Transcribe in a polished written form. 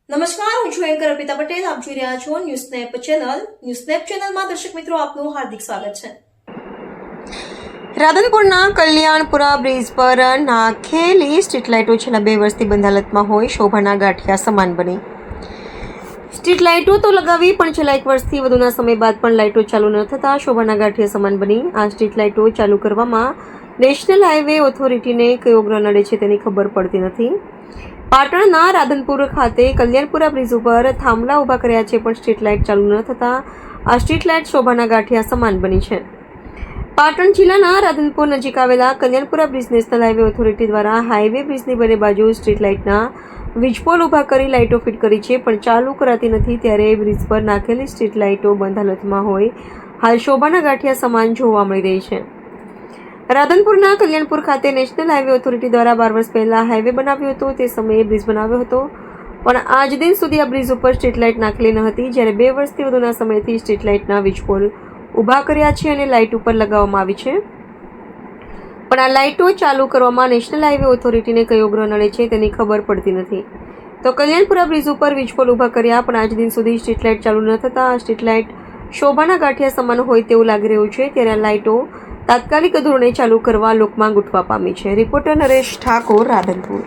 નમસ્કાર, હું છું એન્કર અર્પિતા પટેલ. આપ જોઈ રહ્યા છો news snap channel. News snap ચેનલમાં દર્શક મિત્રો આપનું હાર્દિક સ્વાગત છે. રાધનપુરના કલ્યાણપુરા બ્રિજ પર નાખેલી સ્ટ્રીટ લાઇટો છેલ્લા 2 વર્ષથી બંધ હાલતમાં હોય શોભાના ગાંઠિયા સમાન બની. સ્ટ્રીટ લાઇટો તો લગાવી પણ છેલ્લા 1 વર્ષથી વધુના સમય બાદ પણ લાઇટો ચાલુ ન થતા શોભાના ગાંઠિયા સમાન બની. આ સ્ટ્રીટ લાઇટો ચાલુ કરવામાં નેશનલ હાઈવે ઓથોરિટીને કયો ગ્રહ નડે છે તેની ખબર પડતી નથી. પાટણના રાધનપુર ખાતે કલ્યાણપુરા બ્રિજ ઉપર થાંભલા ઊભા કર્યા છે પણ સ્ટ્રીટ લાઇટ ચાલુ ન થતા આ સ્ટ્રીટ લાઇટ શોભાના ગાંઠિયા સમાન બની છે. પાટણ જિલ્લાના રાધનપુર નજીક આવેલા Kalyanpura bridge national highway authority દ્વારા હાઈવે બ્રિજની બંને બાજુ સ્ટ્રીટ લાઇટના વીજપોલ ઊભા કરી લાઇટો ફિટ કરી છે પણ ચાલુ કરાતી નથી. ત્યારે બ્રિજ પર નાખેલી સ્ટ્રીટ લાઇટો બંધ હાલતમાં હોય હાલ શોભાના ગાંઠિયા સમાન જોવા મળી રહી છે. રાધનપુરના કલ્યાણપુર ખાતે નેશનલ હાઈવે ઓથોરિટી દ્વારા 12 વર્ષ પહેલા હાઈવે બનાવ્યો હતો. તે સમયે બ્રિજ બનાવ્યો હતો પણ આજ દિન સુધી આ બ્રિજ ઉપર સ્ટ્રીટ લાઇટ નાખેલી ન હતી. જ્યારે 2 વર્ષથી વધુના સમયથી સ્ટ્રીટ લાઇટના વીજપોલ ઊભા કર્યા છે અને લાઇટ ઉપર લગાવવામાં આવી છે પણ આ લાઇટો ચાલુ કરવામાં નેશનલ હાઈવે ઓથોરિટીને કયો ગ્રહ નડે છે તેની ખબર પડતી નથી. તો કલ્યાણપુરા બ્રિજ ઉપર વીજપોલ ઊભા કર્યા પણ આજ દિન સુધી સ્ટ્રીટ લાઇટ ચાલુ ન થતા આ સ્ટ્રીટ લાઇટ શોભાના ગાંઠિયા સમાન હોય તેવું લાગી રહ્યું છે. ત્યારે આ લાઇટો તાત્કાલિક ધોરણે ચાલુ કરવા લોકમાંગ ઉઠવા પામી છે. રિપોર્ટર નરેશ ઠાકોર, રાધનપુર.